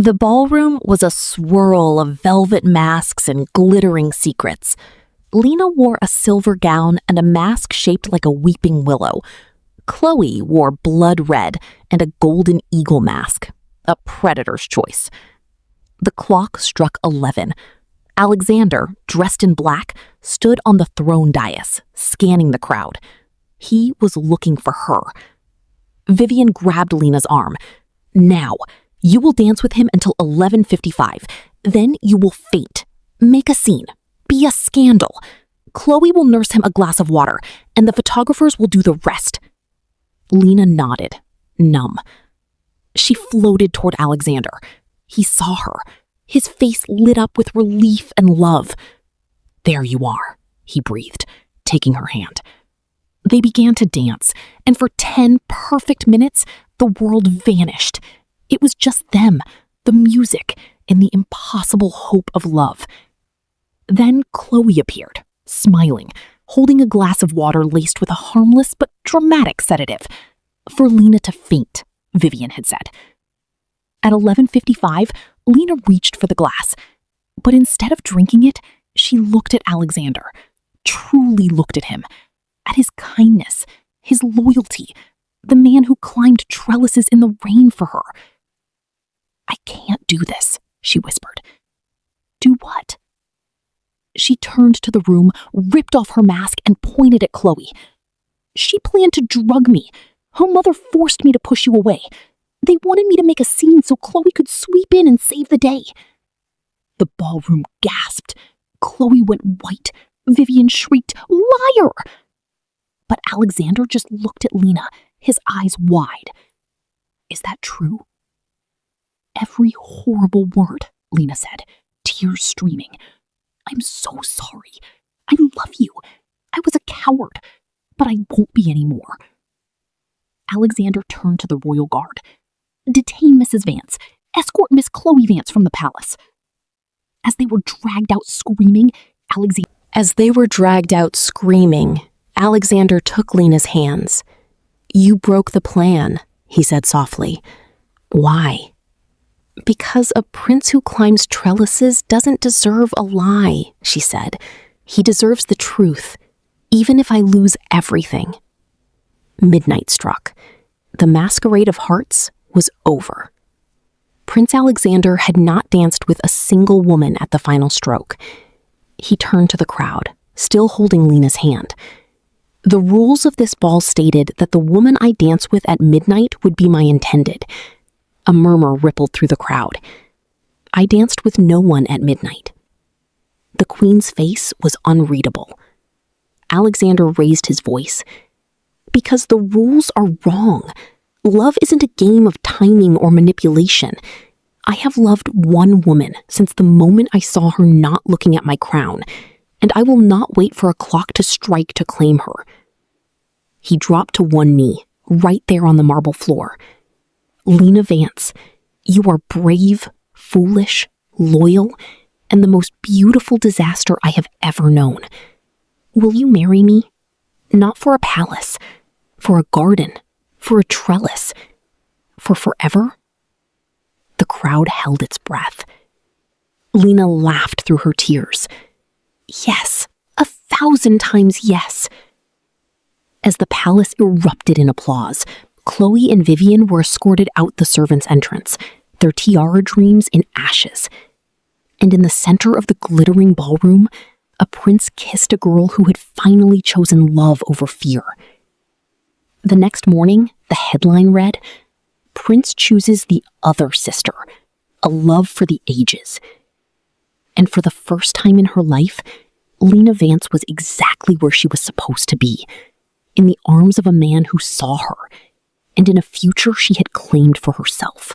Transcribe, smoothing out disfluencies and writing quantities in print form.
The ballroom was a swirl of velvet masks and glittering secrets. Lena wore a silver gown and a mask shaped like a weeping willow. Chloe wore blood red and a golden eagle mask, a predator's choice. The clock struck 11. Alexander, dressed in black, stood on the throne dais, scanning the crowd. He was looking for her. Vivian grabbed Lena's arm. "Now, you will dance with him until 11:55. Then you will faint. Make a scene. Be a scandal. Chloe will nurse him a glass of water, and the photographers will do the rest." Lena nodded, numb. She floated toward Alexander. He saw her. His face lit up with relief and love. "There you are," he breathed, taking her hand. They began to dance, and for 10 perfect minutes, the world vanished. It was just them, the music, and the impossible hope of love. Then Chloe appeared, smiling, holding a glass of water laced with a harmless but dramatic sedative. For Lena to faint, Vivian had said. At 11:55, Lena reached for the glass, but instead of drinking it, she looked at Alexander, truly looked at him, at his kindness, his loyalty, the man who climbed trellises in the rain for her. "I can't do this," she whispered. "Do what?" She turned to the room, ripped off her mask, and pointed at Chloe. "She planned to drug me. Her mother forced me to push you away. They wanted me to make a scene so Chloe could sweep in and save the day." The ballroom gasped. Chloe went white. Vivian shrieked, "Liar!" But Alexander just looked at Lena, his eyes wide. "Is that true?" "Every horrible word," Lena said, tears streaming. "I'm so sorry. I love you. I was a coward, but I won't be anymore." Alexander turned to the royal guard. "Detain Mrs. Vance. Escort Miss Chloe Vance from the palace." As they were dragged out screaming, Alexander took Lena's hands. "You broke the plan," he said softly. "Why?" "Because a prince who climbs trellises doesn't deserve a lie," she said. "He deserves the truth, even if I lose everything." Midnight struck. The Masquerade of Hearts was over. Prince Alexander had not danced with a single woman at the final stroke. He turned to the crowd, still holding Lena's hand. "The rules of this ball stated that the woman I dance with at midnight would be my intended." A murmur rippled through the crowd. "I danced with no one at midnight." The queen's face was unreadable. Alexander raised his voice. "Because the rules are wrong. Love isn't a game of timing or manipulation. I have loved one woman since the moment I saw her not looking at my crown, and I will not wait for a clock to strike to claim her." He dropped to one knee, right there on the marble floor. "Lena Vance, you are brave, foolish, loyal, and the most beautiful disaster I have ever known. Will you marry me? Not for a palace, for a garden, for a trellis, for forever?" The crowd held its breath. Lena laughed through her tears. "Yes, 1,000 times yes." As the palace erupted in applause, Chloe and Vivian were escorted out the servants' entrance, their tiara dreams in ashes. And in the center of the glittering ballroom, a prince kissed a girl who had finally chosen love over fear. The next morning, the headline read, "Prince chooses the other sister, a love for the ages." And for the first time in her life, Lena Vance was exactly where she was supposed to be, in the arms of a man who saw her, and in a future she had claimed for herself.